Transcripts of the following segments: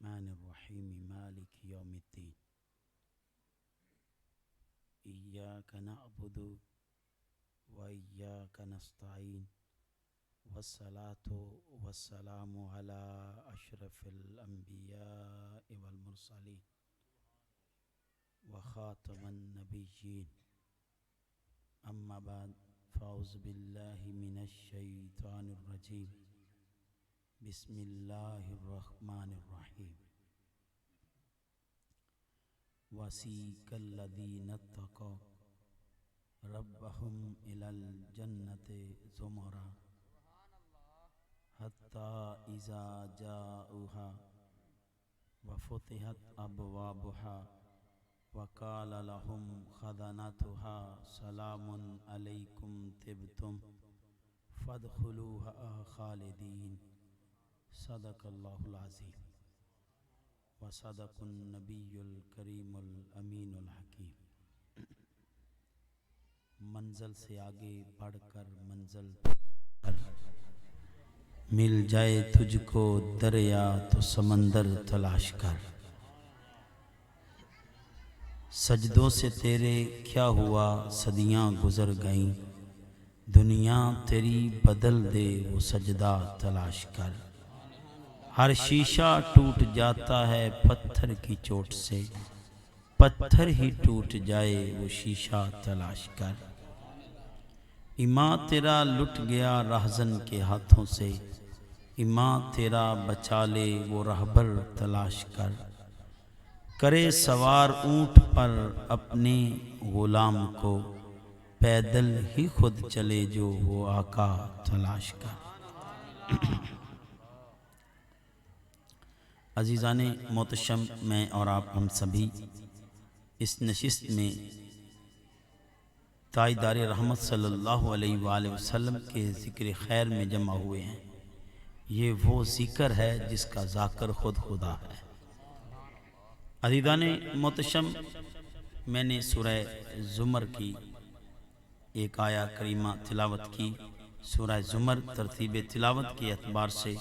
الرحمن الرحیم مالک یوم الدین ایاک نعبد و ایاک نستعین والصلاة والسلام علی اشرف الانبیاء والمرسلین وخاتم النبیین اما بعد فاعوذ باللہ من الشیطان الرجیم بسم اللہ الرحمن الرحیم وسیق الذین اتقوا ربهم الی الجنۃ زمرا حتی اذا جاؤها وفتحت ابوابها وقال لهم خزنتها سلام علیکم طبتم فادخلوها خالدین صدق اللہ العظیم وصدق النبی الکریم الامین الحکیم۔ منزل سے آگے بڑھ کر منزل مل جائے تجھ کو دریا تو سمندر تلاش کر، سجدوں سے تیرے کیا ہوا صدیاں گزر گئیں، دنیا تیری بدل دے وہ سجدہ تلاش کر، ہر شیشہ ٹوٹ جاتا ہے پتھر کی چوٹ سے، پتھر ہی ٹوٹ جائے وہ شیشہ تلاش کر، ایمان تیرا لٹ گیا رہزن کے ہاتھوں سے، ایمان تیرا بچا لے وہ رہبر تلاش کر، کرے سوار اونٹ پر اپنے غلام کو، پیدل ہی خود چلے جو وہ آقا تلاش کر۔ عزیزان محتشم، میں اور آپ ہم سبھی اس نشست میں تاجدار رحمت صلی اللہ علیہ وآلہ وسلم کے ذکر خیر میں جمع ہوئے ہیں۔ یہ وہ ذکر ہے جس کا ذاکر خود خدا ہے۔ عزیزان محتشم، میں نے سورہ زمر کی ایک آیہ کریمہ تلاوت کی۔ سورہ زمر ترتیب تلاوت کے اعتبار سے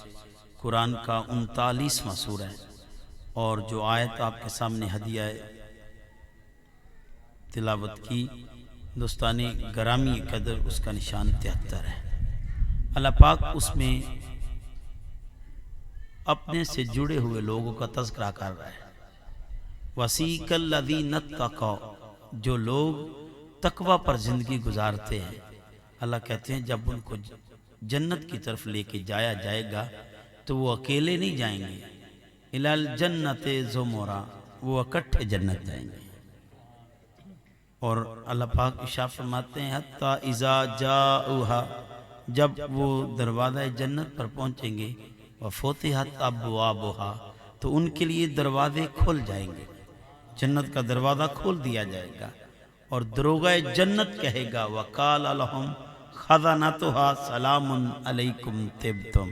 قرآن کا 39واں سورہ ہے، اور جو آیت آپ کے سامنے ہدیہ تلاوت کی دوستان گرامی قدر، اس کا نشان 73 ہے۔ اللہ پاک اس میں اپنے سے جڑے ہوئے لوگوں کا تذکرہ کر رہا ہے۔ وَسِيقَ الَّذِينَ اتَّقَوْا، جو لوگ تقوی پر زندگی گزارتے ہیں، اللہ کہتے ہیں جب ان کو جنت کی طرف لے کے جایا جائے گا تو وہ اکیلے نہیں جائیں گے، اِلَى الْجَنَّةِ زُمُرًا، وہ اکٹھے جنت جائیں گے۔ اور اللہ پاک ارشاد فرماتے ہیں حتی اذا جاؤها، جب وہ دروازہ جنت پر پہنچیں گے، وفتحت ابوابها، تو ان کے لیے دروازے کھل جائیں گے، جنت کا دروازہ کھول دیا جائے گا، اور دروغہ جنت کہے گا وقال لهم خزنتها سلام علیکم طبتم،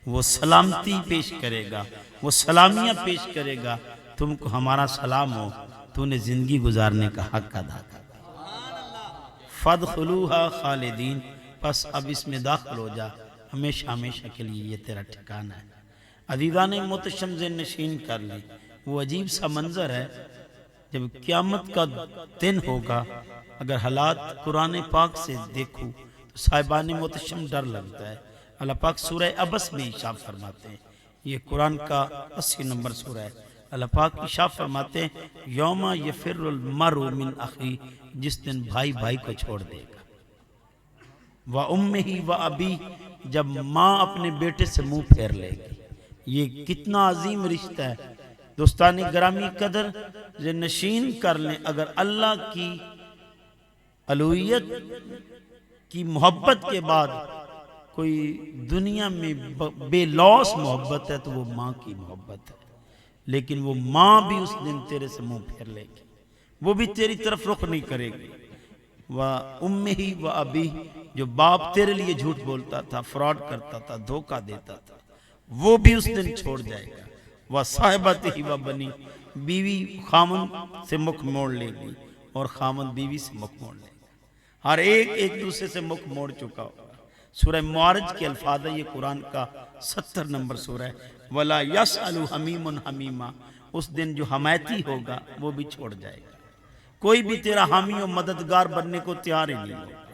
وہ سلامتی پیش کرے گا، وہ سلامیاں پیش کرے گا، تم کو ہمارا سلام ہو، تو نے زندگی گزارنے کا حق ادا کر۔ فادخلوها خالدین، پس اب اس میں داخل ہو جا، ہمیشہ ہمیشہ کے لیے یہ تیرا ٹھکانہ ہے۔ عزیزان محتشم ذہن نشین کر لی، وہ عجیب سا منظر ہے جب قیامت کا دن ہوگا، اگر حالات قرآن پاک سے دیکھو تو صاحبان محتشم ڈر لگتا ہے۔ اللہ پاک سورہ عبس میں ارشاد فرماتے ہیں، یہ قرآن کا 80 نمبر سورہ ہے۔ اللہ پاک ارشاد فرماتے ہیں یوم یفر المرء من اخی، جس دن بھائی بھائی کو چھوڑ دے گا، وَأُمِّهِ وَأَبِيهِ، جب ماں اپنے بیٹے سے منہ پھیر لے گی۔ یہ کتنا عظیم رشتہ ہے دوستان گرامی قدر، یہ نشین کر لیں، اگر اللہ کی الوہیت کی محبت کے بعد کوئی دنیا میں بے لوث محبت ہے تو وہ ماں کی محبت ہے، لیکن وہ ماں بھی اس دن تیرے سے منہ پھیر لے گی، وہ بھی تیری طرف رخ نہیں کرے گی۔ وَأُمِّهِ وَأَبِيهِ، جو باپ تیرے لیے جھوٹ بولتا تھا، فراڈ کرتا تھا، دھوکہ دیتا تھا، وہ بھی اس دن چھوڑ جائے گا۔ وَصَاحِبَتِهِ وَبَنِيهِ، بیوی خامن سے مکھ موڑ لے گی اور خامن بیوی سے مکھ موڑ لے گا، ہر ایک ایک دوسرے سے مکھ موڑ چکا ہوگا۔ سورہ معارج کے الفاظ ہے، یہ قرآن کا 70 نمبر سورہ ہے۔ وَلَا يَسْأَلُ حَمِيمٌ حَمِيمًا، اس دن جو حمایتی ہوگا وہ بھی چھوڑ جائے گا، کوئی بھی تیرا حامی و مددگار بننے کو تیار ہی نہیں ہوگا،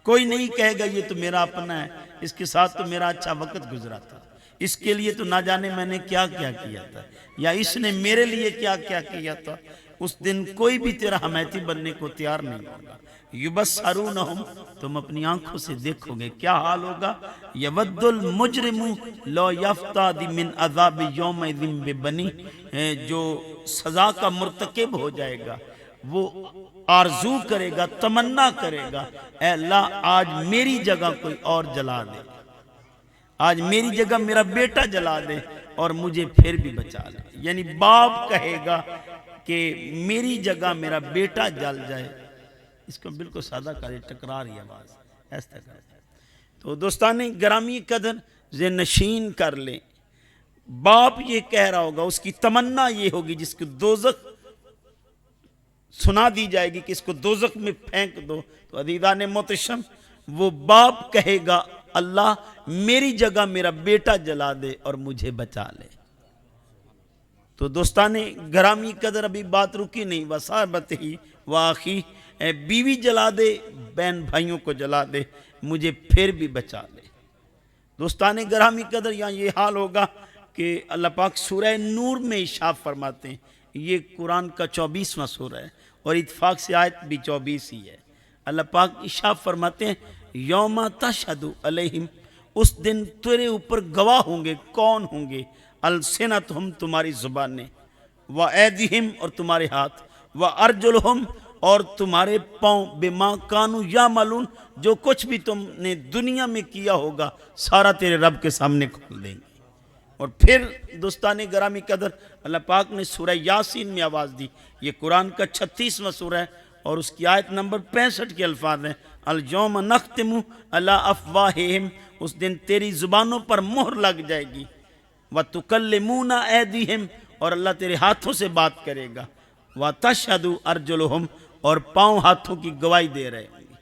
کوئی نہیں کہے گا یہ تو میرا اپنا ہے، اس کے ساتھ تو میرا اچھا وقت گزرا تھا، اس کے لیے تو نہ جانے میں نے کیا کیا کیا تھا، یا اس نے میرے لیے کیا کیا کیا تھا۔ اس دن کوئی بھی تیرا حمایتی بننے کو تیار نہیں ہوگا۔ یبصرونہم، تم اپنی آنکھوں سے دیکھو گے کیا حال ہوگا۔ یود المجرم لو یفتادی من عذاب یومئذ ببنی، جو سزا کا مرتکب ہو جائے گا وہ آرزو کرے گا، تمنا کرے گا، اے اللہ آج میری جگہ کوئی اور جلا دے، آج میری جگہ میرا بیٹا جلا دے اور مجھے پھر بھی بچا لے۔ یعنی باپ کہے گا کہ میری جگہ میرا بیٹا جل جائے، اس کو بالکل سادہ کرے، ٹکرار ہی آواز ایسا کرے۔ تو دوستان گرامی قدر ذہن نشین کر لیں، باپ یہ کہہ رہا ہوگا، اس کی تمنا یہ ہوگی جس کو دوزخ سنا دی جائے گی کہ اس کو دوزخ میں پھینک دو، تو عزیزان محتشم وہ باپ کہے گا اللہ میری جگہ میرا بیٹا جلا دے اور مجھے بچا لے۔ تو دوستان گرامی قدر ابھی بات رکی نہیں، وصابت ہی واخی، بیوی جلا دے، بہن بھائیوں کو جلا دے، مجھے پھر بھی بچا لے۔ دوستان گرامی قدر یہاں یہ حال ہوگا کہ اللہ پاک سورہ نور میں ارشاد فرماتے ہیں، یہ قرآن کا 24واں سورہ ہے اور اتفاق سے آیت بھی 24 ہی ہے۔ اللہ پاک ارشاد فرماتے ہیں یوم تشہد علیہم، اس دن تیرے اوپر گواہ ہوں گے، کون ہوں گے؟ السنتہم، تمہاری زبانیں، وایدیہم، اور تمہارے ہاتھ، وارجلہم، اور تمہارے پاؤں، بما کانوا یعملون، جو کچھ بھی تم نے دنیا میں کیا ہوگا سارا تیرے رب کے سامنے کھول دیں گے۔ اور پھر دوستان گرامی قدر اللہ پاک نے سورہ یاسین میں آواز دی، یہ قرآن کا 36واں سورہ ہے اور اس کی آیت نمبر 65 کے الفاظ ہیں الیوم نختم علی افواہہم، اس دن تیری زبانوں پر مہر لگ جائے گی، وتکلمونا ایدیہم، اور اللہ تیرے ہاتھوں سے بات کرے گا، وتشہد ارجلہم، اور پاؤں ہاتھوں کی گواہی دے رہے ہوں گے۔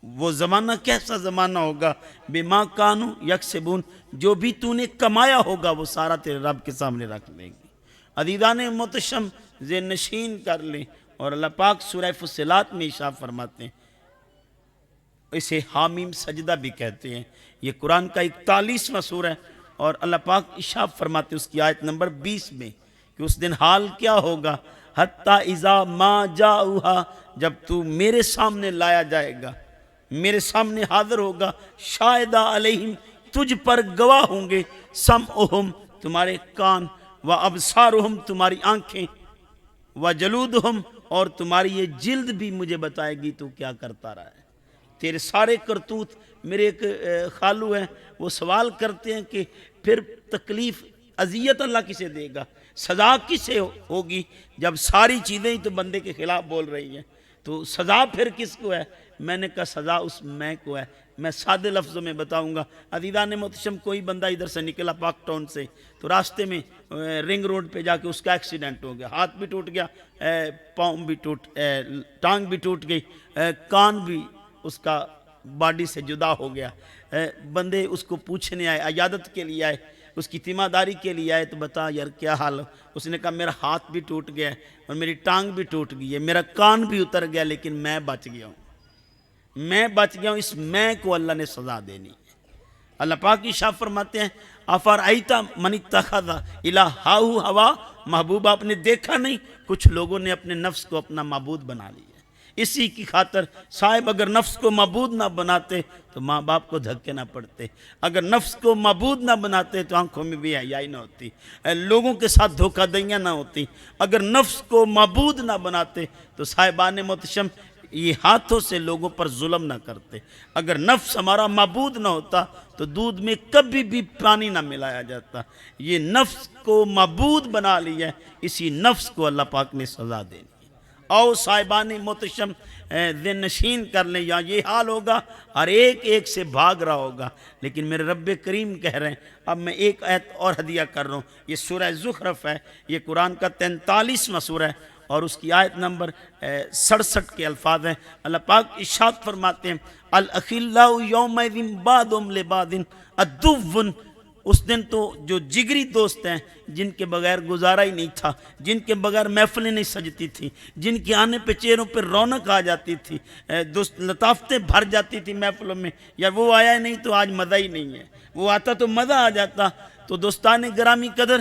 وہ زمانہ کیسا زمانہ ہوگا؟ بما کانوا یکسبون، جو بھی تو نے کمایا ہوگا وہ سارا تیرے رب کے سامنے رکھ دیں گے۔ عزیزان محتشم ذہن نشین کر لیں، اور اللہ پاک سورہ فصلات میں ارشاد فرماتے ہیں، اسے حامیم سجدہ بھی کہتے ہیں، یہ قرآن کا 41واں سورہ ہے، اور اللہ پاک ارشاد فرماتے ہیں اس کی آیت نمبر 20 میں کہ اس دن حال کیا ہوگا، حتیٰ اذا ما جاؤہا، جب تو میرے سامنے لایا جائے گا، میرے سامنے حاضر ہوگا، شاہدہ علیہم، تجھ پر گواہ ہوں گے، سمعہم، تمہارے کان، وابصارہم، تمہاری آنکھیں، وجلودہم، اور تمہاری یہ جلد بھی مجھے بتائے گی تو کیا کرتا رہا ہے، تیرے سارے کرتوت۔ میرے ایک خالو ہیں، وہ سوال کرتے ہیں کہ پھر تکلیف اذیت اللہ کسے دے گا، سزا کسے ہوگی، جب ساری چیزیں ہی تو بندے کے خلاف بول رہی ہیں، تو سزا پھر کس کو ہے؟ میں نے کہا سزا اس میں کو ہے، میں سادے لفظوں میں بتاؤں گا۔ عزیزان محتشم کوئی بندہ ادھر سے نکلا پاک ٹاؤن سے، تو راستے میں رنگ روڈ پہ جا کے اس کا ایکسیڈنٹ ہو گیا، ہاتھ بھی ٹوٹ گیا، پاؤں بھی ٹانگ بھی ٹوٹ گئی، کان بھی اس کا باڈی سے جدا ہو گیا۔ بندے اس کو پوچھنے آئے، عیادت کے لیے آئے، اس کی تیمارداری کے لیے آئے، تو بتا یار کیا حال ہے؟ اس نے کہا میرا ہاتھ بھی ٹوٹ گیا ہے اور میری ٹانگ بھی ٹوٹ گئی ہے، میرا کان بھی اتر گیا، لیکن میں بچ گیا ہوں، میں بچ گیا ہوں، اس میں کو اللہ نے سزا دینی ہے۔ اللہ پاک ارشاد فرماتے ہیں افرأیت من اتخذ الہہ ہوا، محبوب آپ نے دیکھا نہیں کچھ لوگوں نے اپنے نفس کو اپنا معبود بنا لیا۔ اسی کی خاطر صاحب اگر نفس کو معبود نہ بناتے تو ماں باپ کو دھکے نہ پڑتے، اگر نفس کو معبود نہ بناتے تو آنکھوں میں بے حیائی نہ ہوتی، لوگوں کے ساتھ دھوکہ دہیاں نہ ہوتی، اگر نفس کو معبود نہ بناتے تو صاحبان محتشم یہ ہاتھوں سے لوگوں پر ظلم نہ کرتے، اگر نفس ہمارا معبود نہ ہوتا تو دودھ میں کبھی بھی پانی نہ ملایا جاتا۔ یہ نفس کو معبود بنا لیا، اسی نفس کو اللہ پاک نے سزا دینی۔ او صاحبان محتشم ذہن نشین کر لیں، یا یہ حال ہوگا، ہر ایک ایک سے بھاگ رہا ہوگا، لیکن میرے رب کریم کہہ رہے ہیں، اب میں ایک آیت اور ہدیہ کر رہا ہوں، یہ سورہ زخرف ہے، یہ قرآن کا 43واں سورہ ہے، اور اس کی آیت نمبر 67 کے الفاظ ہیں. اللہ پاک ارشاد فرماتے ہیں الاخلاء یومئذ بعضهم لبعض عدو. اس دن تو جو جگری دوست ہیں جن کے بغیر گزارا ہی نہیں تھا، جن کے بغیر محفلیں نہیں سجتی تھی، جن کے آنے پہ چہروں پہ رونق آ جاتی تھی، دوست لطافتیں بھر جاتی تھی محفلوں میں، یا وہ آیا ہی نہیں تو آج مزہ ہی نہیں ہے، وہ آتا تو مزہ آ جاتا. تو دوستان گرامی قدر،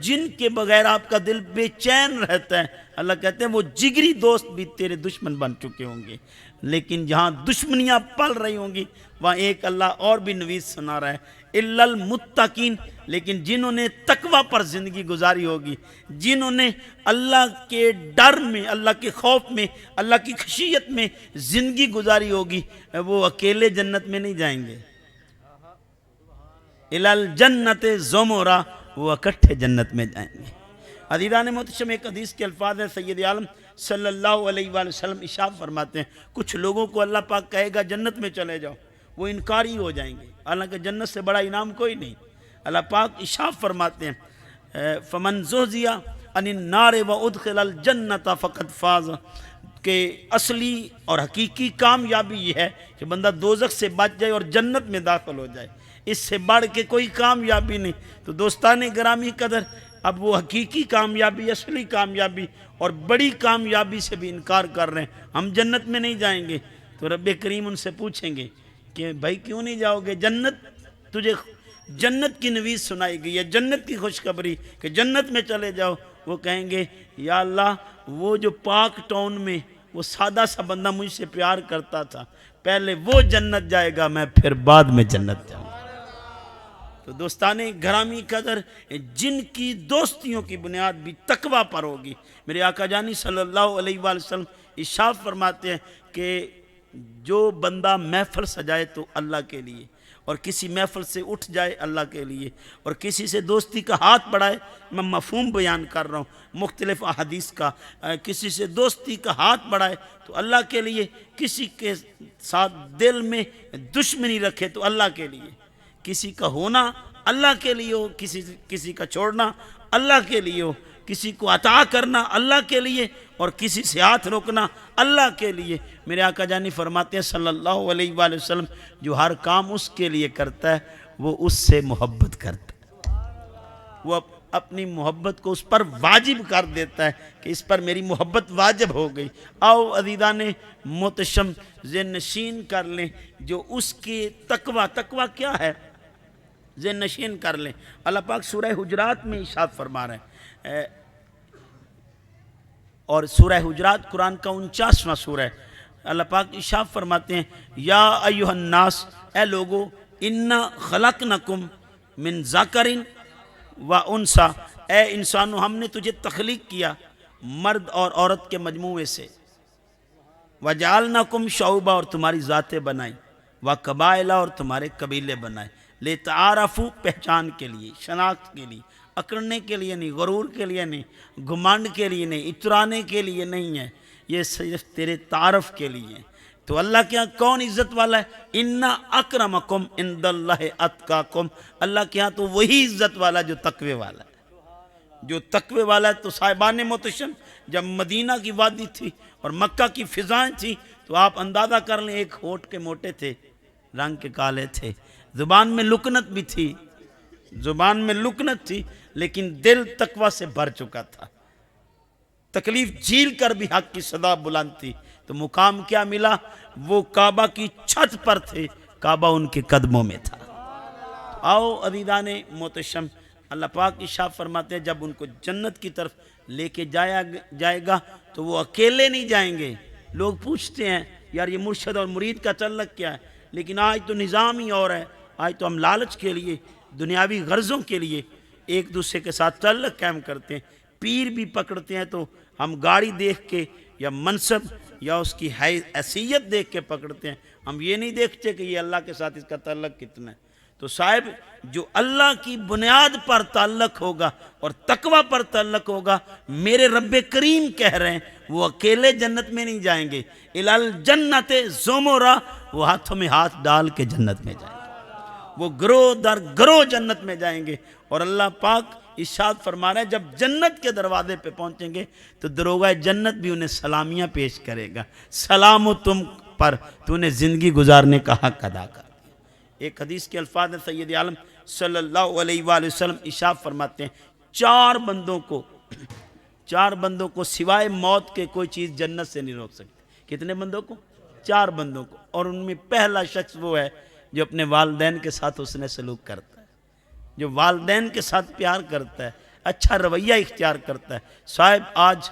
جن کے بغیر آپ کا دل بے چین رہتا ہے، اللہ کہتے ہیں وہ جگری دوست بھی تیرے دشمن بن چکے ہوں گے. لیکن جہاں دشمنیاں پل رہی ہوں گی وہاں ایک اللہ اور بھی نوید سنا رہا ہے الا المتقین. لیکن جنہوں نے تقوی پر زندگی گزاری ہوگی، جنہوں نے اللہ کے ڈر میں، اللہ کے خوف میں، اللہ کی خشیت میں زندگی گزاری ہوگی، وہ اکیلے جنت میں نہیں جائیں گے. الی الجنت زمرہ، وہ اکٹھے جنت میں جائیں گے. عزیزان محترم، ایک حدیث کے الفاظ ہیں، سید عالم صلی اللہ علیہ وآلہ وسلم ارشاد فرماتے ہیں کچھ لوگوں کو اللہ پاک کہے گا جنت میں چلے جاؤ، وہ انکاری ہو جائیں گے، حالانکہ جنت سے بڑا انعام کوئی نہیں. اللہ پاک ارشاد فرماتے ہیں فمن زحزح عن النار وادخل الجنت فقد فاز، کہ اصلی اور حقیقی کامیابی یہ ہے کہ بندہ دوزخ سے بچ جائے اور جنت میں داخل ہو جائے. اس سے بڑھ کے کوئی کامیابی نہیں. تو دوستان گرامی قدر، اب وہ حقیقی کامیابی، اصلی کامیابی اور بڑی کامیابی سے بھی انکار کر رہے ہیں. ہم جنت میں نہیں جائیں گے. تو رب کریم ان سے پوچھیں گے کہ بھائی کیوں نہیں جاؤ گے؟ تجھے جنت کی نوید سنائی گئی ہے، جنت کی خوشخبری کہ جنت میں چلے جاؤ. وہ کہیں گے یا اللہ، وہ جو پاک ٹاؤن میں وہ سادہ سا بندہ مجھ سے پیار کرتا تھا، پہلے وہ جنت جائے گا، میں پھر بعد میں جنت جاؤں گا. تو دوستان گرامی قدر، جن کی دوستیوں کی بنیاد بھی تقوی پر ہوگی، میرے آقا جانی صلی اللہ علیہ وآلہ وسلم ارشاد فرماتے ہیں کہ جو بندہ محفل سجائے تو اللہ کے لیے، اور کسی محفل سے اٹھ جائے اللہ کے لیے، اور کسی سے دوستی کا ہاتھ بڑھائے، میں مفہوم بیان کر رہا ہوں مختلف احادیث کا، کسی سے دوستی کا ہاتھ بڑھائے تو اللہ کے لیے، کسی کے ساتھ دل میں دشمنی رکھے تو اللہ کے لیے، کسی کا ہونا اللہ کے لیے ہو، کسی کا چھوڑنا اللہ کے لیے ہو، کسی کو عطا کرنا اللہ کے لیے اور کسی سے ہاتھ روکنا اللہ کے لیے. میرے آقا جانی فرماتے ہیں صلی اللہ علیہ وآلہ وسلم، جو ہر کام اس کے لیے کرتا ہے وہ اس سے محبت کرتا ہے، وہ اپنی محبت کو اس پر واجب کر دیتا ہے کہ اس پر میری محبت واجب ہو گئی. آؤ عزیزان محتشم، ذہن نشین کر لیں جو اس کی تقوی کیا ہے، ذہن نشین کر لیں. اللہ پاک سورہ حجرات میں ارشاد فرما رہے ہیں، اور سورہ حجرات قرآن کا 49واں سورہ ہے. اللہ پاک ارشاد فرماتے ہیں یا ایھا الناس، اے لوگو، انا خلقنکم من ذکر و انثی، اے انسانوں ہم نے تجھے تخلیق کیا مرد اور عورت کے مجموعے سے، وجعلناکم شعوبا، اور تمہاری ذاتیں بنائیں، وقبائل، اور تمہارے قبیلے بنائے، لتعارفوا، پہچان کے لیے، شناخت کے لیے، اکڑنے کے لیے نہیں، غرور کے لیے نہیں، گھمنڈ کے لیے نہیں، اترانے کے لیے نہیں ہے، یہ صرف تیرے تعارف کے لیے. تو اللہ کے ہاں کون عزت والا ہے؟ انا اکرمکم عند اللہ اتقاکم، اللہ کے ہاں تو وہی عزت والا جو تقوی والا ہے، جو تقوی والا ہے. تو صاحبان محتشم، جب مدینہ کی وادی تھی اور مکہ کی فضائیں تھی تو آپ اندازہ کر لیں، ایک ہونٹ کے موٹے تھے، رنگ کے کالے تھے، زبان میں لکنت بھی تھی، زبان میں لکنت تھی، لیکن دل تقوی سے بھر چکا تھا، تکلیف جھیل کر بھی حق کی صدا بلند تھی. تو مقام کیا ملا؟ وہ کعبہ کی چھت پر تھے، کعبہ ان کے قدموں میں تھا. آؤ عزیزان محتشم، اللہ پاک ارشاد فرماتے ہیں جب ان کو جنت کی طرف لے کے جائے گا تو وہ اکیلے نہیں جائیں گے. لوگ پوچھتے ہیں یار یہ مرشد اور مرید کا تعلق کیا ہے؟ لیکن آج تو نظام ہی اور ہے. آج تو ہم لالچ کے لیے، دنیاوی غرضوں کے لیے ایک دوسرے کے ساتھ تعلق قائم کرتے ہیں. پیر بھی پکڑتے ہیں تو ہم گاڑی دیکھ کے یا منصب یا اس کی حیثیت دیکھ کے پکڑتے ہیں، ہم یہ نہیں دیکھتے کہ یہ اللہ کے ساتھ اس کا تعلق کتنا ہے. تو صاحب، جو اللہ کی بنیاد پر تعلق ہوگا اور تقوی پر تعلق ہوگا، میرے رب کریم کہہ رہے ہیں وہ اکیلے جنت میں نہیں جائیں گے. الی الجنت زمرہ، وہ ہاتھوں میں ہاتھ ڈال کے جنت میں جائیں گے، وہ گروہ در گروہ جنت میں جائیں گے. اور اللہ پاک ارشاد فرما رہے ہیں جب جنت کے دروازے پہ پہنچیں گے تو دروغہ جنت بھی انہیں سلامیاں پیش کرے گا، سلام تم پر، تو نے زندگی گزارنے کا حق ادا کر دیا۔ ایک حدیث کے الفاظ ہیں، سید عالم صلی اللہ علیہ وآلہ وسلم ارشاد فرماتے ہیں چار بندوں کو سوائے موت کے کوئی چیز جنت سے نہیں روک سکتی۔ کتنے بندوں کو؟ چار بندوں کو، اور ان میں پہلا شخص وہ ہے جو اپنے والدین کے ساتھ حسن سلوک کرتا ہے، جو والدین کے ساتھ پیار کرتا ہے، اچھا رویہ اختیار کرتا ہے۔ صاحب آج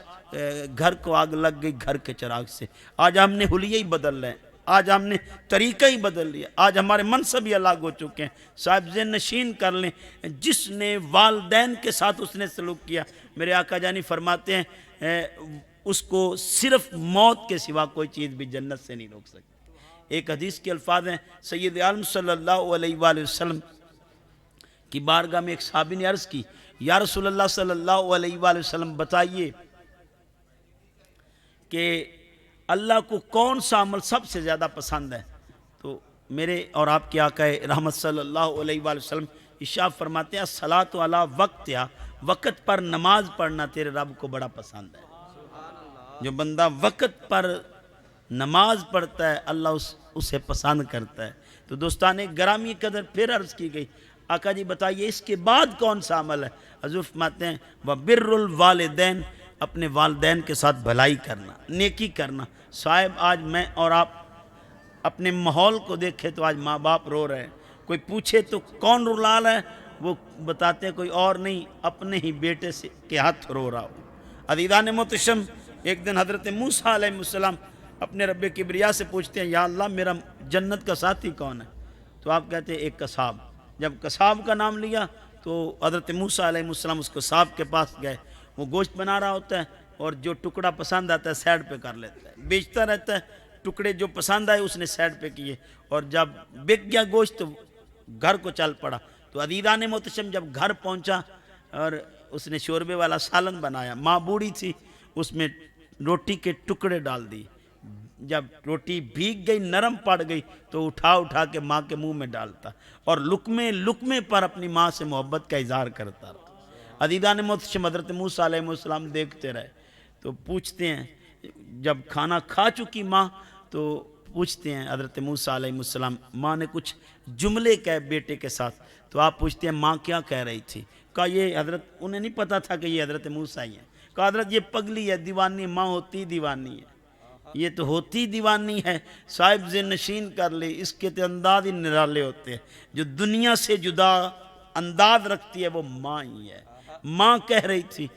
گھر کو آگ لگ گئی گھر کے چراغ سے، آج ہم نے حلیہ ہی بدل رہے ہیں، آج ہم نے طریقہ ہی بدل لیا، آج ہمارے منصب ہی الگ ہو چکے ہیں۔ صاحب ذہن نشین کر لیں، جس نے والدین کے ساتھ اس نے سلوک کیا، میرے آقا جانی فرماتے ہیں اس کو صرف موت کے سوا کوئی چیز بھی جنت سے نہیں روک سکتی۔ ایک حدیث کے الفاظ ہیں، سید عالم صلی اللہ علیہ وآلہ وسلم کی بارگاہ میں ایک صحابی نے عرض کی، یا رسول اللہ صلی اللہ علیہ وآلہ وسلم بتائیے کہ اللہ کو کون سا عمل سب سے زیادہ پسند ہے؟ تو میرے اور آپ کے آقا رحمت صلی اللہ علیہ وآلہ وسلم ارشاد فرماتے ہیں الصلاۃ علی وقتہا، وقت پر نماز پڑھنا تیرے رب کو بڑا پسند ہے۔ جو بندہ وقت پر نماز پڑھتا ہے اللہ اسے پسند کرتا ہے۔ تو دوستان گرامی قدر پھر عرض کی گئی، آقا جی بتائیے اس کے بعد کون سا عمل ہے؟ حضور فرماتے ہیں وَبِرُّ الْوَالِدَيْن، اپنے والدین کے ساتھ بھلائی کرنا، نیکی کرنا۔ صاحب آج میں اور آپ اپنے ماحول کو دیکھے تو آج ماں باپ رو رہے ہیں، کوئی پوچھے تو کون رلا رہا ہے، وہ بتاتے ہیں کوئی اور نہیں، اپنے ہی بیٹے سے کے ہاتھ رو رہا ہو۔ عزیزان محترم، ایک دن حضرت موسیٰ علیہ السلام اپنے رب کبریا سے پوچھتے ہیں یا اللہ میرا جنت کا ساتھی کون ہے؟ تو آپ کہتے ہیں ایک قصاب۔ جب قصاب کا نام لیا تو حضرت موسیٰ علیہ السلام اس قصاب کے پاس گئے، وہ گوشت بنا رہا ہوتا ہے اور جو ٹکڑا پسند آتا ہے سائڈ پہ کر لیتا ہے، بیچتا رہتا ہے، ٹکڑے جو پسند آئے اس نے سائڈ پہ کیے، اور جب بک گیا گوشت تو گھر کو چل پڑا۔ تو عزیزان محترم جب گھر پہنچا اور اس نے شوربے والا سالن بنایا، ماں بوڑھی تھی، اس میں روٹی کے ٹکڑے ڈال دی، جب روٹی بھیگ گئی نرم پڑ گئی تو اٹھا کے ماں کے منہ میں ڈالتا اور لقمے لقمے پر اپنی ماں سے محبت کا اظہار کرتا رہا۔ عزیزان محترم حضرت موسیٰ علیہ السلام دیکھتے رہے، تو پوچھتے ہیں جب کھانا کھا چکی ماں تو پوچھتے ہیں حضرت موسیٰ علیہ السلام، ماں نے کچھ جملے کہے بیٹے کے ساتھ، تو آپ پوچھتے ہیں ماں کیا کہہ رہی تھی؟ کہا یہ حضرت، انہیں نہیں پتا تھا کہ یہ حضرت موسیٰ ہی ہیں، کہا حضرت یہ پگلی ہے، دیوانی، ماں ہوتی دیوانی ہے، یہ تو ہوتی دیوانی ہے۔ صاحب ذہن نشین کر لے، اس کے تو انداز ہی نرالے ہوتے ہیں، جو دنیا سے جدا انداز رکھتی ہے وہ ماں ہی ہے۔ ماں کہہ رہی تھی،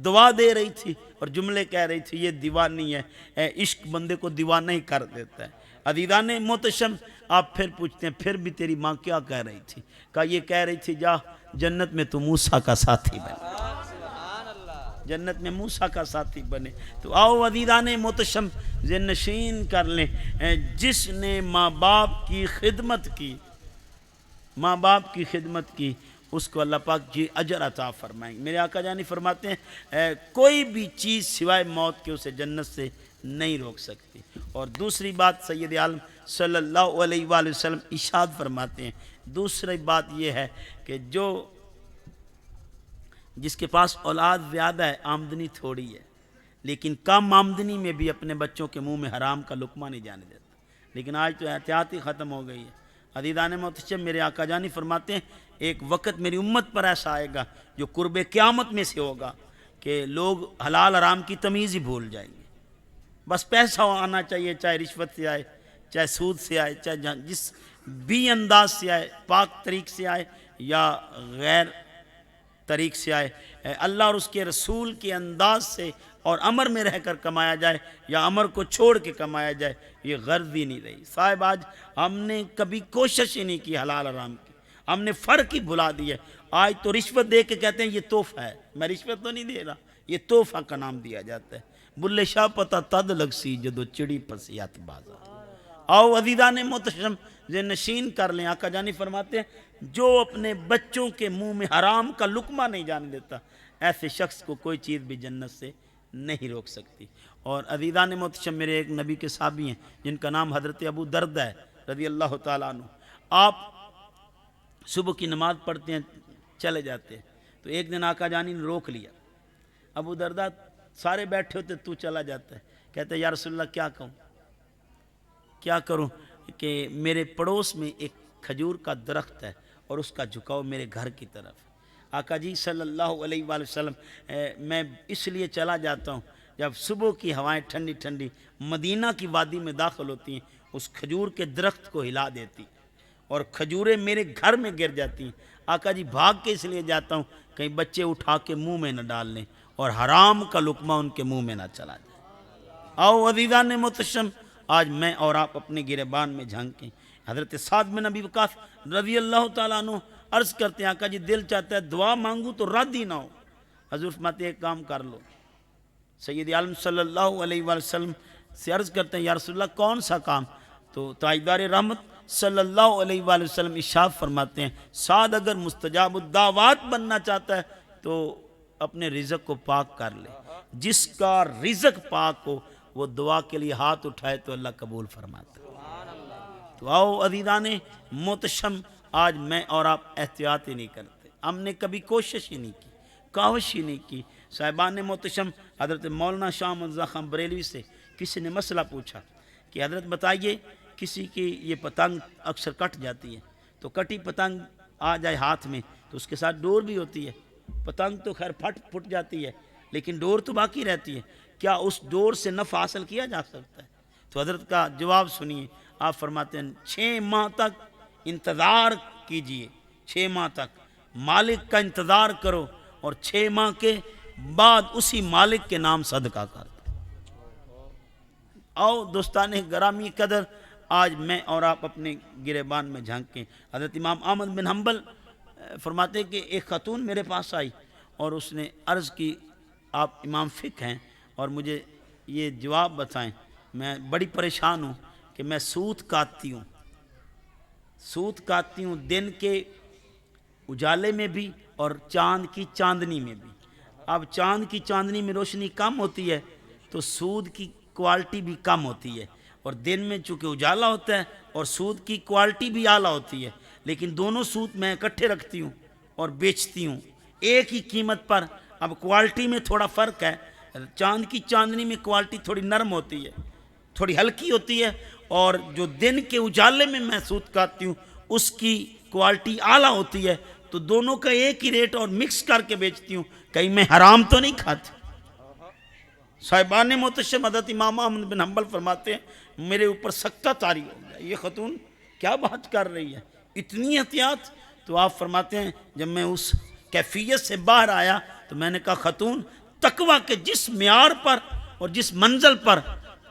دعا دے رہی تھی اور جملے کہہ رہی تھی، یہ دیوانی ہے، عشق بندے کو دیوانہ ہی کر دیتا ہے۔ عزیزان محترم آپ پھر پوچھتے ہیں پھر بھی تیری ماں کیا کہہ رہی تھی؟ کہا یہ کہہ رہی تھی جا جنت میں تو موسیٰ کا ساتھی بنے، جنت میں موسیٰ کا ساتھی بنے۔ تو آؤ عزیزان محترم ذہن نشین کر لیں، جس نے ماں باپ کی خدمت کی، ماں باپ کی خدمت کی، اس کو اللہ پاک جی اجر عطا فرمائیں گے۔ میرے آقا جانی فرماتے ہیں کوئی بھی چیز سوائے موت کے اسے جنت سے نہیں روک سکتی۔ اور دوسری بات سید عالم صلی اللہ علیہ وآلہ وسلم ارشاد فرماتے ہیں، دوسری بات یہ ہے کہ جس کے پاس اولاد زیادہ ہے، آمدنی تھوڑی ہے، لیکن کم آمدنی میں بھی اپنے بچوں کے منہ میں حرام کا لقمہ نہیں جانے دیتا، لیکن آج تو احتیاط ہی ختم ہو گئی ہے۔ عزیزان محترم میرے آقا جانی فرماتے ہیں ایک وقت میری امت پر ایسا آئے گا جو قرب قیامت میں سے ہوگا کہ لوگ حلال حرام کی تمیز ہی بھول جائیں گے، بس پیسہ آنا چاہیے، چاہے رشوت سے آئے، چاہے سود سے آئے، چاہے جس بھی انداز سے آئے، پاک طریق سے آئے یا غیر طریق سے آئے، اللہ اور اس کے رسول کے انداز سے اور امر میں رہ کر کمایا جائے یا امر کو چھوڑ کے کمایا جائے، یہ غرض ہی نہیں رہی۔ صاحب آج ہم نے کبھی کوشش ہی نہیں کی حلال حرام کی، ہم نے فرق ہی بھلا دیا۔ آج تو رشوت دے کے کہتے ہیں یہ تحفہ ہے، میں رشوت تو نہیں دے رہا، یہ تحفہ کا نام دیا جاتا ہے۔ بلے شاہ پتہ تد لگ سی جدو چڑی پسیات بازار۔ آؤ عزیزان محترم ذہن نشین کر لیں، آقا جانی فرماتے ہیں جو اپنے بچوں کے منہ میں حرام کا لقمہ نہیں جانے دیتا، ایسے شخص کو کوئی چیز بھی جنت سے نہیں روک سکتی۔ اور عزیزان محترم میرے ایک نبی کے صحابی ہیں جن کا نام حضرت ابو دردہ ہے رضی اللہ تعالیٰ عنہ، آپ صبح کی نماز پڑھتے ہیں، چلے جاتے ہیں۔ تو ایک دن آقا جانی نے روک لیا، ابو درداء سارے بیٹھے ہوتے، تو چلا جاتا ہے، کہتے ہیں یا رسول اللہ کیا کہوں، کیا کروں کہ میرے پڑوس میں ایک کھجور کا درخت ہے اور اس کا جھکاؤ میرے گھر کی طرف ہے۔ آقا جی صلی اللہ علیہ وآلہ وسلم میں اس لیے چلا جاتا ہوں، جب صبح کی ہوائیں ٹھنڈی ٹھنڈی مدینہ کی وادی میں داخل ہوتی ہیں، اس کھجور کے درخت کو ہلا دیتی اور کھجوریں میرے گھر میں گر جاتی ہیں۔ آقا جی بھاگ کے اس لیے جاتا ہوں کہیں بچے اٹھا کے منہ میں نہ ڈال لیں اور حرام کا لقمہ ان کے منہ میں نہ چلا جائے۔ آؤ عزیزان محتشم، آج میں اور آپ اپنے گریبان میں جھانکیں۔ حضرت سعد بن ابی وقاص رضی اللہ تعالیٰ عنہ عرض کرتے ہیں آقا جی دل چاہتا ہے دعا مانگوں تو رد ہی نہ ہو۔ حضور فرماتے ہیں ایک کام کر لو، سید عالم صلی اللہ علیہ وآلہ وسلم سے عرض کرتے ہیں یا رسول اللہ کون سا کام؟ تو تاجدار رحمت صلی اللہ علیہ وآلہ وسلم ارشاد فرماتے ہیں سعد اگر مستجاب الدعوات بننا چاہتا ہے تو اپنے رزق کو پاک کر لے، جس کا رزق پاک ہو وہ دعا کے لیے ہاتھ اٹھائے تو اللہ قبول فرماتا ہے۔ تو آؤ عزیزان محتشم، آج میں اور آپ احتیاط ہی نہیں کرتے، ہم نے کبھی کوشش ہی نہیں کی، کاوش ہی نہیں کی۔ صاحبان محتشم، حضرت مولانا شاہ مرزا خان بریلوی سے کسی نے مسئلہ پوچھا کہ حضرت بتائیے کسی کی یہ پتنگ اکثر کٹ جاتی ہے، تو کٹی پتنگ آ جائے ہاتھ میں تو اس کے ساتھ ڈور بھی ہوتی ہے، پتنگ تو خیر پھٹ جاتی ہے لیکن ڈور تو باقی رہتی ہے، کیا اس ڈور سے نفع حاصل کیا جا سکتا ہے؟ تو حضرت کا جواب سنیے، آپ فرماتے ہیں 6 ماہ تک انتظار کیجئے، 6 ماہ تک مالک کا انتظار کرو اور 6 ماہ کے بعد اسی مالک کے نام صدقہ کر دو۔ آؤ دوستان گرامی قدر، آج میں اور آپ اپنے گریبان میں جھانکیں۔ حضرت امام احمد بن حنبل فرماتے کہ ایک خاتون میرے پاس آئی اور اس نے عرض کی آپ امام فقہ ہیں اور مجھے یہ جواب بتائیں، میں بڑی پریشان ہوں کہ میں سوت کاٹتی ہوں دن کے اجالے میں بھی اور چاند کی چاندنی میں بھی۔ اب چاند کی چاندنی میں روشنی کم ہوتی ہے تو سود کی کوالٹی بھی کم ہوتی ہے، اور دن میں چونکہ اجالا ہوتا ہے اور سود کی کوالٹی بھی اعلیٰ ہوتی ہے، لیکن دونوں سود میں اکٹھے رکھتی ہوں اور بیچتی ہوں ایک ہی قیمت پر۔ اب کوالٹی میں تھوڑا فرق ہے، چاند کی چاندنی میں کوالٹی تھوڑی نرم ہوتی ہے، تھوڑی ہلکی ہوتی ہے، اور جو دن کے اجالے میں میں سود کاٹتی ہوں اس کی کوالٹی اعلیٰ ہوتی ہے، تو دونوں کا ایک ہی ریٹ اور مکس کر کے بیچتی ہوں، کہیں میں حرام تو نہیں کھاتی۔ صاحبان محتشم، حضرت امام احمد بن حنبل فرماتے ہیں میرے اوپر سکتہ طاری ہو گیا، یہ خاتون کیا بات کر رہی ہے، اتنی احتیاط؟ تو آپ فرماتے ہیں جب میں اس کیفیت سے باہر آیا تو میں نے کہا خاتون تقویٰ کے جس معیار پر اور جس منزل پر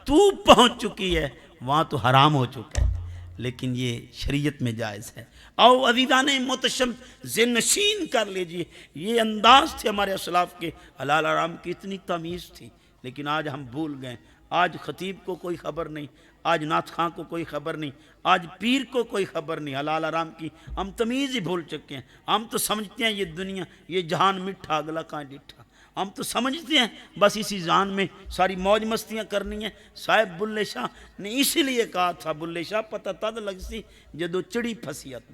تو پہنچ چکی ہے وہاں تو حرام ہو چکا ہے، لیکن یہ شریعت میں جائز ہے۔ آؤ عزیزان محتشم ذہن نشین کر لیجئے، یہ انداز تھے ہمارے اسلاف کے، حلال حرام کی اتنی تمیز تھی، لیکن آج ہم بھول گئے۔ آج خطیب کو کوئی خبر نہیں، آج نعت خواں کو کوئی خبر نہیں، آج پیر کو کوئی خبر نہیں حلال حرام کی، ہم تمیز ہی بھول چکے ہیں۔ ہم تو سمجھتے ہیں یہ دنیا، یہ جہان میٹھا اگلا کہاں ڈٹھا، ہم تو سمجھتے ہیں بس اسی جہان میں ساری موج مستیاں کرنی ہیں۔ صاحب بلے شاہ نے اسی لیے کہا تھا بلے شاہ پتہ تد لگ سی جدو چڑی پھسیت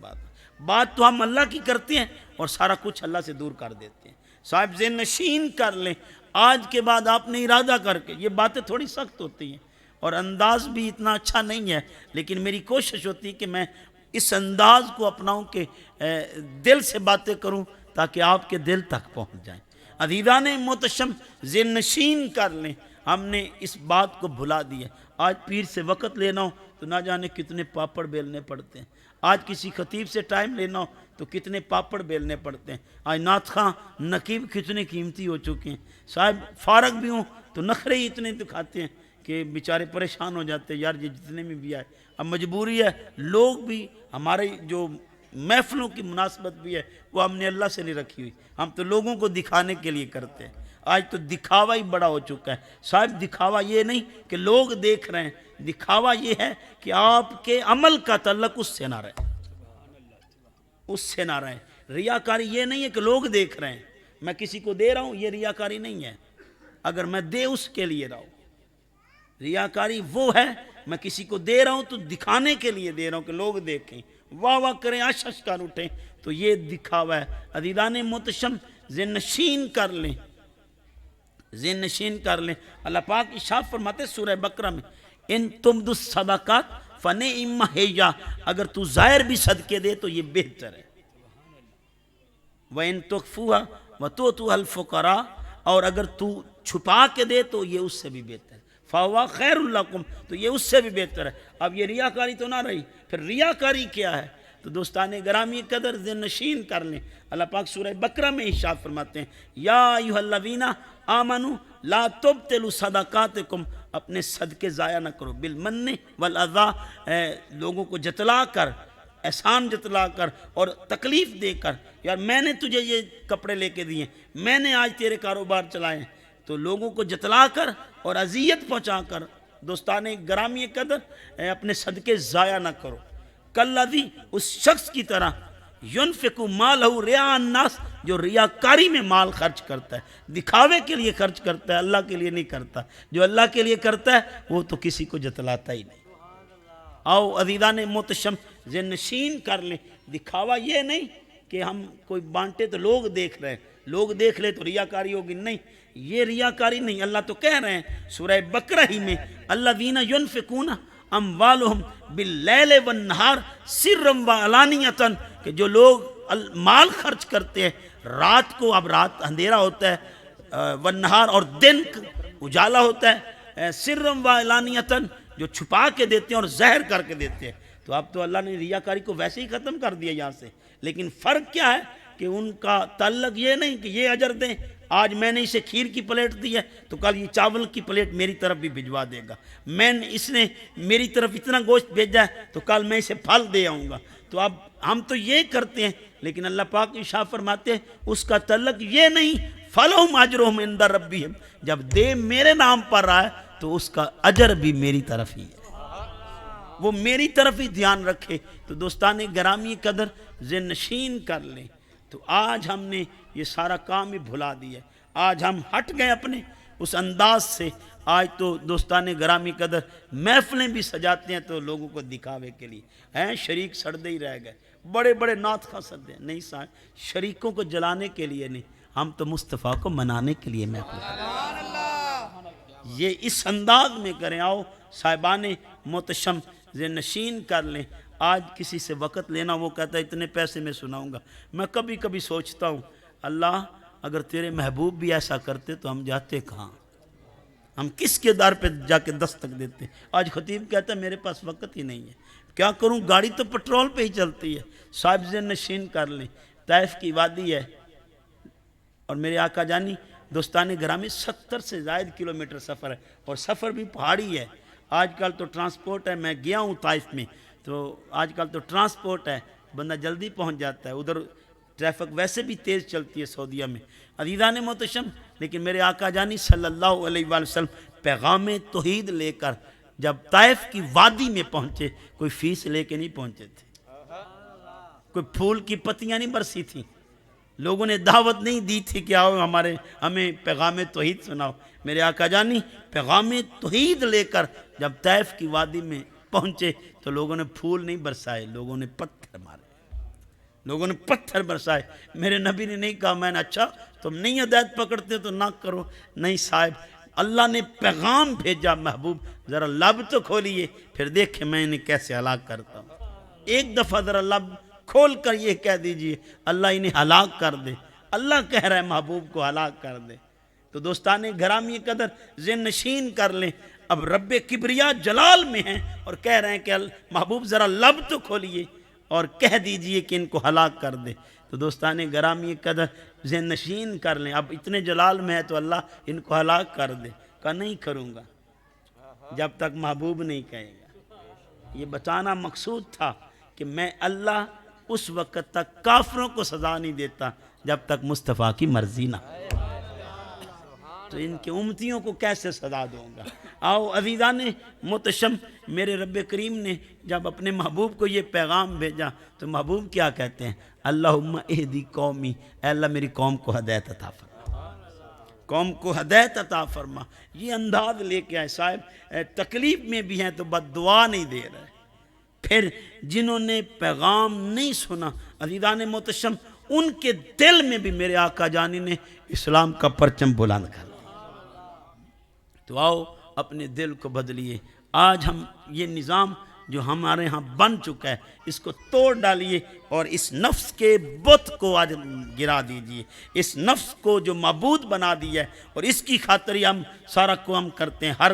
بات تو ہم اللہ کی کرتے ہیں اور سارا کچھ اللہ سے دور کر دیتے ہیں۔ صاحب ذہن نشین کر لیں، آج کے بعد آپ نے ارادہ کر کے، یہ باتیں تھوڑی سخت ہوتی ہیں اور انداز بھی اتنا اچھا نہیں ہے، لیکن میری کوشش ہوتی ہے کہ میں اس انداز کو اپناؤں کہ دل سے باتیں کروں تاکہ آپ کے دل تک پہنچ جائیں۔ عزیزان محتشم ذہن نشین کر لیں، ہم نے اس بات کو بھلا دیا۔ آج پیر سے وقت لینا ہو تو نہ جانے کتنے پاپڑ بیلنے پڑتے ہیں، آج کسی خطیب سے ٹائم لینا ہو تو کتنے پاپڑ بیلنے پڑتے ہیں، آج نعت خواں نقیب کتنے قیمتی ہو چکے ہیں۔ صاحب فارغ بھی ہوں تو نخرے ہی اتنے دکھاتے ہیں کہ بیچارے پریشان ہو جاتے ہیں، یار یہ جتنے میں بھی آئے اب مجبوری ہے۔ لوگ بھی ہمارے جو محفلوں کی مناسبت بھی ہے وہ ہم نے اللہ سے نہیں رکھی ہوئی، ہم تو لوگوں کو دکھانے کے لیے کرتے ہیں۔ آج تو دکھاوا ہی بڑا ہو چکا ہے۔ صاحب دکھاوا یہ نہیں کہ لوگ دیکھ رہے ہیں، دکھاوا یہ ہے کہ آپ کے عمل کا تعلق اس سے نہ رہے، اس سے نہ رہے۔ ریاکاری یہ نہیں ہے کہ لوگ دیکھ رہے ہیں، میں کسی کو دے رہا ہوں، یہ ریاکاری نہیں ہے، اگر میں دے اس کے لیے رہا ہوں۔ ریاکاری وہ ہے میں کسی کو دے رہا ہوں تو دکھانے کے لیے دے رہا ہوں کہ لوگ دیکھیں، واہ واہ کریں، آش کر اٹھیں، تو یہ دکھاوا ہے۔ عزیزان محتشم ذہن نشین کر لیں، ذہن نشین کر لیں۔ اللہ پاک ارشاد فرماتے سورہ بقرہ میں ان تبدوا الصدقات فنعم ہی، اگر تو ظاہر بھی صدقے دے تو یہ بہتر ہے۔ وَإِن تُخْفُوهَا وَتُؤْتُوهَا الْفُقَرَاءَ، اور اگر تو چھپا کے دے تو یہ اس سے بھی بہتر ہے۔ فَهُوَ خَيْرٌ لَكُمْ، تو یہ اس سے بھی بہتر ہے۔ اب یہ ریاکاری تو نہ رہی، پھر ریاکاری کیا ہے؟ تو دوستان گرامی قدر ذہن نشین کر لیں۔ اللہ پاک سورہ بقرہ میں ارشاد فرماتے ہیں یا ایھا الذین آمنوا لا تبطلوا صدقاتکم، اپنے صدقے ضائع نہ کرو، بالمن والاذی، لوگوں کو جتلا کر، احسان جتلا کر اور تکلیف دے کر۔ یار میں نے تجھے یہ کپڑے لے کے دیے، میں نے آج تیرے کاروبار چلائے ہیں، تو لوگوں کو جتلا کر اور اذیت پہنچا کر دوستان گرامی قدر اپنے صدقے ضائع نہ کرو۔ کالذی، اس شخص کی طرح، ينفق مالہ رعاء الناس، جو ریاکاری میں مال خرچ کرتا ہے، دکھاوے کے لیے خرچ کرتا ہے، اللہ کے لیے نہیں کرتا۔ جو اللہ کے لیے کرتا ہے وہ تو کسی کو جتلاتا ہی نہیں۔ آؤ عزیزان محتشم ذہن نشین کر لیں، دکھاوا یہ نہیں کہ ہم کوئی بانٹے تو لوگ دیکھ رہے ہیں، لوگ دیکھ لے تو ریاکاری ہوگی، نہیں، یہ ریاکاری نہیں۔ اللہ تو کہہ رہے ہیں سورہ بقرہ ہی میں الذین ينفقون اموالہم باللیل والنہار سرا وعلانیۃ، کہ جو لوگ مال خرچ کرتے ہیں رات کو، اب رات اندھیرا ہوتا ہے، والنہار، اور دن اجالا ہوتا ہے، سرا وعلانیۃ، جو چھپا کے دیتے ہیں اور ظاہر کر کے دیتے ہیں۔ تو اب تو اللہ نے ریاکاری کو ویسے ہی ختم کر دیا یہاں سے، لیکن فرق کیا ہے کہ ان کا تعلق یہ نہیں کہ یہ اجر دیں، آج میں نے اسے کھیر کی پلیٹ دی ہے تو کل یہ چاول کی پلیٹ میری طرف بھی بھجوا دے گا، اس نے میری طرف اتنا گوشت بھیجا ہے تو کل میں اسے پھل دے آؤں گا۔ تو اب ہم تو یہ کرتے ہیں، لیکن اللہ پاک ارشاد فرماتے ہیں اس کا تعلق یہ نہیں، فَلَهُمْ أَجْرُهُمْ عِنْدَ رَبِّهِمْ، جب دے میرے نام پر رہا ہے تو اس کا اجر بھی میری طرف ہی ہے، وہ میری طرف ہی دھیان رکھے۔ تو دوستان گرامی قدر ذہن نشین کر لیں۔ تو آج ہم نے یہ سارا کام ہی بھلا دیا، آج ہم ہٹ گئے اپنے اس انداز سے۔ آج تو دوستان گرامی قدر محفلیں بھی سجاتے ہیں تو لوگوں کو دکھاوے کے لیے ہیں، شریک سردے ہی رہ گئے، بڑے بڑے نعت خواہ سردے نہیں، شریکوں کو جلانے کے لیے نہیں، ہم تو مصطفیٰ کو منانے کے لیے محفل کریں، یہ اس انداز میں کریں۔ آؤ صاحبان محتشم ذہن نشین کر لیں۔ آج کسی سے وقت لینا، وہ کہتا ہے اتنے پیسے میں سناؤں گا، میں کبھی کبھی سوچتا ہوں اللہ اگر تیرے محبوب بھی ایسا کرتے تو ہم جاتے کہاں، ہم کس کے دار پہ جا کے دستک دیتے۔ آج خطیب کہتا ہے میرے پاس وقت ہی نہیں ہے، کیا کروں، گاڑی تو پٹرول پہ ہی چلتی ہے۔ صاحب ذہن نشین کر لیں، طائف کی وادی ہے اور میرے آقا جانی دوستان گرامی 70 سے زائد کلومیٹر سفر ہے، اور سفر بھی پہاڑی ہے۔ آج کل تو ٹرانسپورٹ ہے، میں گیا ہوں طائف میں، تو آج کل تو ٹرانسپورٹ ہے، بندہ جلدی پہنچ جاتا ہے، ادھر ٹریفک ویسے بھی تیز چلتی ہے سعودیہ میں۔ عزیزان محتشم، لیکن میرے آقا جانی صلی اللہ علیہ وآلہ وسلم پیغام توحید لے کر جب طائف کی وادی میں پہنچے، کوئی فیس لے کے نہیں پہنچے تھے، کوئی پھول کی پتیاں نہیں برسی تھیں، لوگوں نے دعوت نہیں دی تھی کہ آؤ ہمیں پیغام توحید سناؤ۔ میرے آقا جانی پیغام توحید لے کر جب طائف کی وادی میں پہنچے تو لوگوں نے پھول نہیں برسائے، لوگوں نے پتھر مارے، لوگوں نے پتھر برسائے۔ میرے نبی نے نہیں کہا میں نے اچھا تم نہیں ہدایت پکڑتے تو نہ کرو، نہیں صاحب، اللہ نے پیغام بھیجا، محبوب ذرا لب تو کھولیے پھر دیکھیں میں انہیں کیسے ہلاک کرتا ہوں۔ ایک دفعہ ذرا لب کھول کر یہ کہہ دیجئے اللہ انہیں ہلاک کر دے، اللہ کہہ رہا ہے محبوب کو ہلاک کر دے۔ تو دوستان گرامی قدر ذہن نشین کر لیں، اب رب کبریا جلال میں ہیں اور کہہ رہے ہیں کہ محبوب ذرا لب تو کھولیے اور کہہ دیجئے کہ ان کو ہلاک کر دے۔ تو دوستان گرامی قدر ذہن نشین کر لیں، اب اتنے جلال میں ہے تو اللہ ان کو ہلاک کر دے۔ کہا نہیں کروں گا جب تک محبوب نہیں کہے گا۔ یہ بتانا مقصود تھا کہ میں اللہ اس وقت تک کافروں کو سزا نہیں دیتا جب تک مصطفیٰ کی مرضی نہ ہو، تو ان کے امتیوں کو کیسے سزا دوں گا۔ آؤ عزیزان محتشم، میرے رب کریم نے جب اپنے محبوب کو یہ پیغام بھیجا تو محبوب کیا کہتے ہیں؟ اللہم اہدی قومی، اے اللہ میری قوم کو ہدایت عطا فرما، قوم کو ہدایت عطا فرما۔ یہ انداز لے کے آئے صاحب، تکلیف میں بھی ہیں تو بد دعا نہیں دے رہے، پھر جنہوں نے پیغام نہیں سنا عزیزان محتشم ان کے دل میں بھی میرے آقا جانی نے اسلام کا پرچم بلند کر دیا۔ تو آؤ اپنے دل کو بدلیے۔ آج ہم یہ نظام جو ہمارے ہاں بن چکا ہے اس کو توڑ ڈالیے اور اس نفس کے بت کو آج گرا دیجیے، اس نفس کو جو معبود بنا دیا ہے اور اس کی خاطر ہی ہم سارا کام کرتے ہیں۔ ہر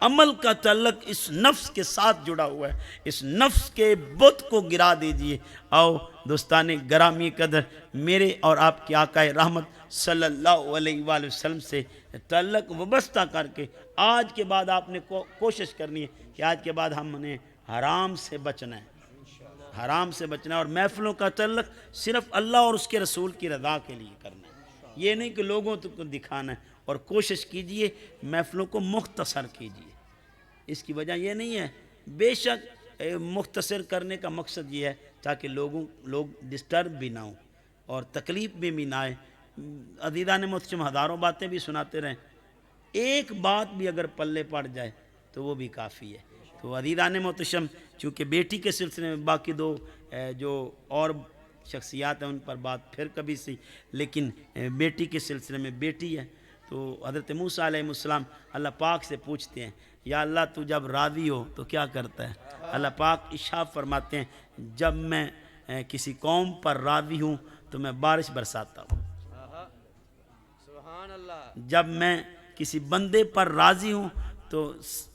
عمل کا تعلق اس نفس کے ساتھ جڑا ہوا ہے، اس نفس کے بت کو گرا دیجیے۔ آؤ دوستان گرامی قدر، میرے اور آپ کے آقا رحمت صلی اللہ علیہ وآلہ وسلم سے تعلق وابستہ کر کے آج کے بعد آپ نے کوشش کرنی ہے کہ آج کے بعد ہم نے حرام سے بچنا ہے، حرام سے بچنا ہے، اور محفلوں کا تعلق صرف اللہ اور اس کے رسول کی رضا کے لیے کرنا ہے، یہ نہیں کہ لوگوں کو دکھانا ہے۔ اور کوشش کیجئے محفلوں کو مختصر کیجئے، اس کی وجہ یہ نہیں ہے، بے شک مختصر کرنے کا مقصد یہ ہے تاکہ لوگ ڈسٹرب بھی نہ ہوں اور تکلیف بھی نہ آئے۔ عزیزان محتشم ہزاروں باتیں بھی سناتے رہیں، ایک بات بھی اگر پلے پڑ جائے تو وہ بھی کافی ہے۔ تو عزیزان محتشم چونکہ بیٹی کے سلسلے میں باقی دو جو اور شخصیات ہیں ان پر بات پھر کبھی سی، لیکن بیٹی کے سلسلے میں بیٹی ہے تو حضرت موسیٰ علیہ السلام اللہ پاک سے پوچھتے ہیں یا اللہ تو جب راضی ہو تو کیا کرتا ہے؟ اللہ پاک ارشاد فرماتے ہیں جب میں کسی قوم پر راضی ہوں تو میں بارش برساتا ہوں، جب میں کسی بندے پر راضی ہوں تو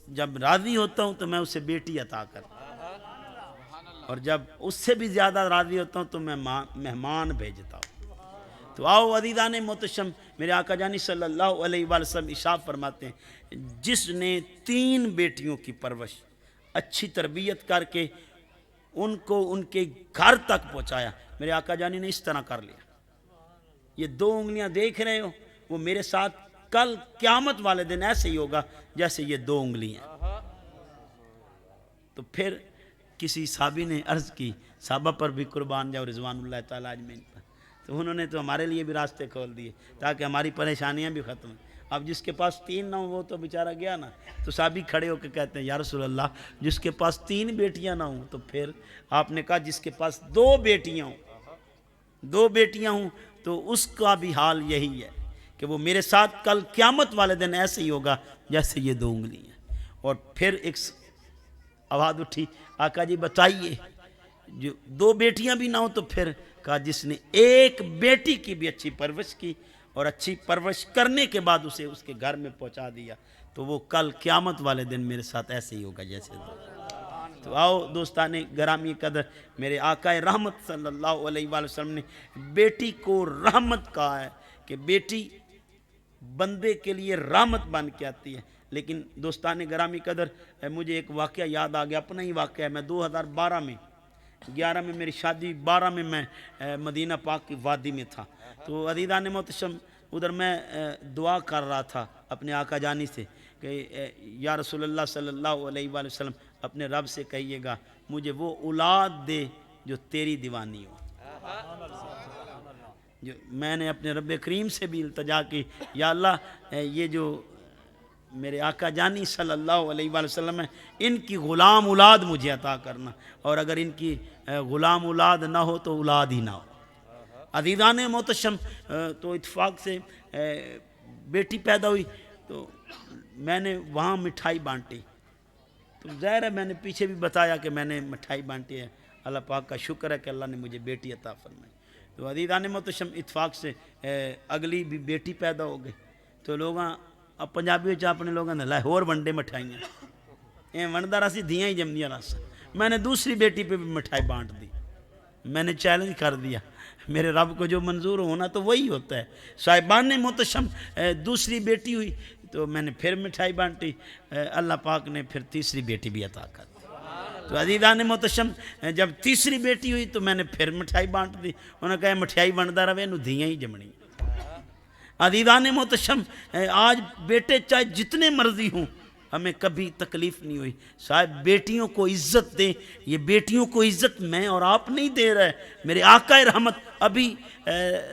جب راضی ہوتا ہوں تو میں اسے بیٹی عطا کرتا ہوں، اور جب اس سے بھی زیادہ راضی ہوتا ہوں تو میں مہمان بھیجتا ہوں۔ تو آؤ عزیزان محتشم، میرے آقا جانی صلی اللہ علیہ وآلہ وسلم ارشاد فرماتے ہیں جس نے 3 بیٹیوں کی پرورش اچھی تربیت کر کے ان کو ان کے گھر تک پہنچایا، میرے آقا جانی نے اس طرح کر لیا۔ یہ 2 انگلیاں دیکھ رہے ہو، وہ میرے ساتھ کل قیامت والے دن ایسے ہی ہوگا جیسے یہ 2 انگلیاں۔ تو پھر کسی صحابی نے عرض کی، صحابہ پر بھی قربان جاؤ رضوان اللہ تعالیٰ اجمعین پر، تو انہوں نے تو ہمارے لیے بھی راستے کھول دیے تاکہ ہماری پریشانیاں بھی ختم ہیں۔ اب جس کے پاس 3 نہ ہوں وہ تو بیچارہ گیا نا، تو صحابی کھڑے ہو کے کہتے ہیں یا رسول اللہ جس کے پاس 3 بیٹیاں نہ ہوں، تو پھر آپ نے کہا جس کے پاس 2 بیٹیاں ہوں، 2 بیٹیاں ہوں تو اس کا بھی حال یہی ہے کہ وہ میرے ساتھ کل قیامت والے دن ایسے ہی ہوگا جیسے یہ 2 انگلی ہیں۔ اور پھر ایک آواز اٹھی، آقا جی بتائیے جو 2 بیٹیاں بھی نہ ہوں، تو پھر کہا جس نے 1 بیٹی کی بھی اچھی پرورش کی اور اچھی پرورش کرنے کے بعد اسے اس کے گھر میں پہنچا دیا تو وہ کل قیامت والے دن میرے ساتھ ایسے ہی ہوگا جیسے 2۔ تو آؤ دوستان گرامی قدر، میرے آقا رحمت صلی اللہ علیہ وآلہ وسلم نے بیٹی کو رحمت کہا ہے کہ بیٹی بندے کے لیے رحمت بن کے آتی ہے۔ لیکن دوستان گرامی قدر مجھے ایک واقعہ یاد آ گیا، اپنا ہی واقعہ ہے۔ میں 2012 میں 11 میں میری شادی، 12 میں میں مدینہ پاک کی وادی میں تھا۔ تو عزیزان محتشم ادھر میں دعا کر رہا تھا اپنے آقا جانی سے کہ یا رسول اللہ صلی اللہ علیہ وآلہ وسلم اپنے رب سے کہیے گا مجھے وہ اولاد دے جو تیری دیوانی ہو۔ جو میں نے اپنے رب کریم سے بھی التجا کی یا اللہ یہ جو میرے آقا جانی صلی اللہ علیہ وآلہ وسلم ہے ان کی غلام اولاد مجھے عطا کرنا، اور اگر ان کی غلام اولاد نہ ہو تو اولاد ہی نہ ہو۔ عزیزان محتشم تو اتفاق سے بیٹی پیدا ہوئی تو میں نے وہاں مٹھائی بانٹی، تو ظاہر ہے میں نے پیچھے بھی بتایا کہ میں نے مٹھائی بانٹی ہے، اللہ پاک کا شکر ہے کہ اللہ نے مجھے بیٹی عطا فرمائی۔ تو عزیزان محتشم اتفاق سے اگلی بھی بیٹی پیدا ہو گئی، تو لوگاں اب پنجابی اپنے لوگوں نے لائے اور ونڈے مٹھائیاں یہ ونڈا رہا سی دھیاں ہی جمدیاں رہا۔ میں نے دوسری بیٹی پہ بھی مٹھائی بانٹ دی، میں نے چیلنج کر دیا میرے رب کو جو منظور ہونا تو وہی ہوتا ہے۔ صاحبان محتشم دوسری بیٹی ہوئی تو میں نے پھر مٹھائی بانٹی، اللہ پاک نے پھر تیسری بیٹی بھی عطا کر دی۔ تو عزیزان محتشم جب تیسری بیٹی ہوئی تو میں نے پھر مٹھائی بانٹ دی، انہوں نے کہا مٹھائی بنتا رہے نو دھیاں ہی جمنی۔ عزیزان محتشم آج بیٹے چاہے جتنے مرضی ہوں ہمیں کبھی تکلیف نہیں ہوئی۔ صاحب بیٹیوں کو عزت دیں، یہ بیٹیوں کو عزت میں اور آپ نہیں دے رہے، میرے آقا رحمت۔ ابھی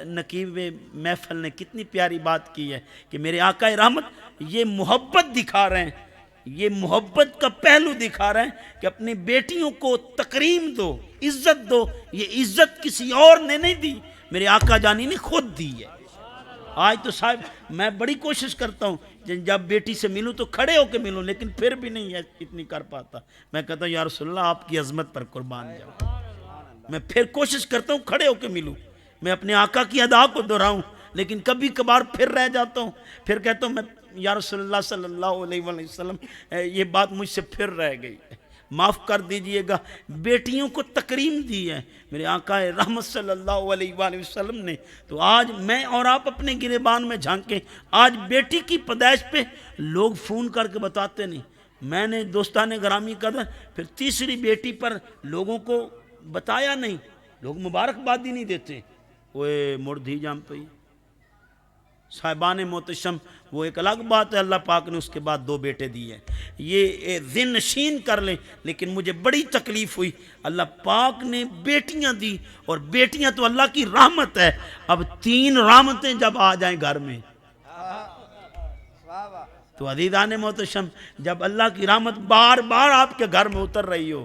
نقیب محفل نے کتنی پیاری بات کی ہے کہ میرے آقا رحمت یہ محبت دکھا رہے ہیں یہ محبت کا پہلو دکھا رہا ہے کہ اپنی بیٹیوں کو تکریم دو، عزت دو. یہ عزت کسی اور نے نہیں دی، میرے آقا جانی نے خود دی ہے. آج تو صاحب میں بڑی کوشش کرتا ہوں جب بیٹی سے ملوں تو کھڑے ہو کے ملوں، لیکن پھر بھی نہیں ہے اتنی کر پاتا. میں کہتا ہوں یا رسول اللہ آپ کی عظمت پر قربان جاؤں. میں پھر کوشش کرتا ہوں کھڑے ہو کے ملوں، میں اپنے آقا کی ادا کو دہراؤں، لیکن کبھی کبھار پھر رہ جاتا ہوں. پھر کہتا ہوں میں یا رسول اللہ صلی اللہ علیہ وسلم یہ بات مجھ سے پھر رہ گئی، معاف کر دیجئے گا. بیٹیوں کو تکریم دی ہے میرے آقا رحمت صلی اللہ علیہ وآلہ وسلم نے. تو آج میں اور آپ اپنے گریبان میں جھانکیں. آج بیٹی کی پیدائش پہ لوگ فون کر کے بتاتے نہیں. میں نے دوستان گرامی قدر پھر تیسری بیٹی پر لوگوں کو بتایا نہیں، لوگ مبارکباد ہی نہیں دیتے. وہ مردھی جام پئی صاحبان محتشم، وہ ایک الگ بات ہے. اللہ پاک نے اس کے بعد 2 بیٹے دیے، یہ ذہن نشین کر لیں. لیکن مجھے بڑی تکلیف ہوئی، اللہ پاک نے بیٹیاں دی، اور بیٹیاں تو اللہ کی رحمت ہے. اب 3 رحمتیں جب آ جائیں گھر میں تو عزیزان محتشم، جب اللہ کی رحمت بار بار آپ کے گھر میں اتر رہی ہو،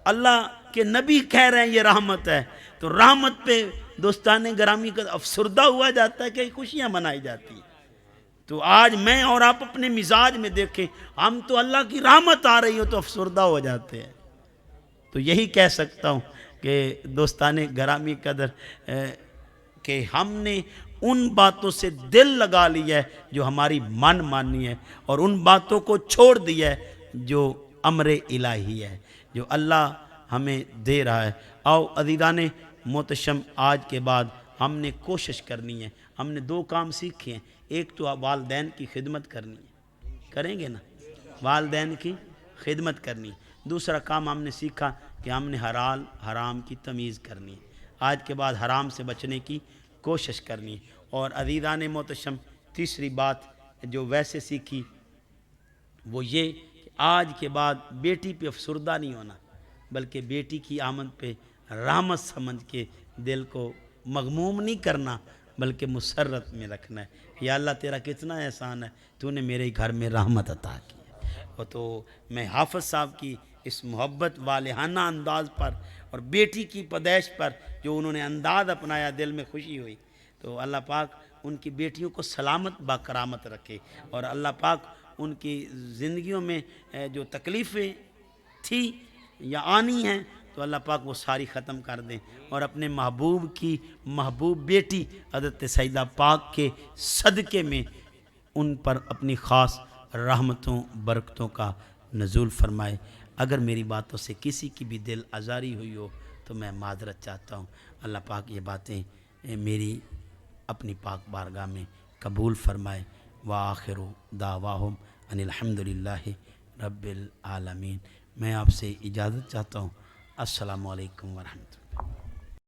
اللہ کے نبی کہہ رہے ہیں یہ رحمت ہے، تو رحمت پہ دوستان گرامی کا افسردہ ہوا جاتا ہے کہ خوشیاں منائی جاتی ہیں. تو آج میں اور آپ اپنے مزاج میں دیکھیں، ہم تو اللہ کی رحمت آ رہی ہو تو افسردہ ہو جاتے ہیں. تو یہی کہہ سکتا ہوں کہ دوستان گرامی قدر کہ ہم نے ان باتوں سے دل لگا لیا ہے جو ہماری من مانی ہے، اور ان باتوں کو چھوڑ دیا ہے جو امر الہی ہے، جو اللہ ہمیں دے رہا ہے. آؤ عزیزان محتشم، آج کے بعد ہم نے کوشش کرنی ہے. ہم نے 2 کام سیکھے ہیں. ایک تو والدین کی خدمت کرنی ہے، کریں گے نا، والدین کی خدمت کرنی. دوسرا کام ہم نے سیکھا کہ ہم نے حلال حرام کی تمیز کرنی ہے. آج کے بعد حرام سے بچنے کی کوشش کرنی ہے. اور عزیزان محتشم، تیسری بات جو ویسے سیکھی وہ یہ کہ آج کے بعد بیٹی پہ افسردہ نہیں ہونا، بلکہ بیٹی کی آمد پہ رحمت سمجھ کے دل کو مغموم نہیں کرنا، بلکہ مسرت میں رکھنا ہے. یا اللہ تیرا کتنا احسان ہے، تو نے میرے گھر میں رحمت عطا کی. اور تو میں حافظ صاحب کی اس محبت والہانہ انداز پر اور بیٹی کی پیدائش پر جو انہوں نے انداز اپنایا، دل میں خوشی ہوئی. تو اللہ پاک ان کی بیٹیوں کو سلامت باکرامت رکھے، اور اللہ پاک ان کی زندگیوں میں جو تکلیفیں تھی یا آنی ہیں تو اللہ پاک وہ ساری ختم کر دیں، اور اپنے محبوب کی محبوب بیٹی حضرت سیدہ پاک کے صدقے میں ان پر اپنی خاص رحمتوں برکتوں کا نزول فرمائے. اگر میری باتوں سے کسی کی بھی دل آزاری ہوئی ہو تو میں معذرت چاہتا ہوں. اللہ پاک یہ باتیں میری اپنی پاک بارگاہ میں قبول فرمائے. وآخر دعواہم ان الحمدللہ رب العالمین. میں آپ سے اجازت چاہتا ہوں. السلام علیکم ورحمۃ اللہ.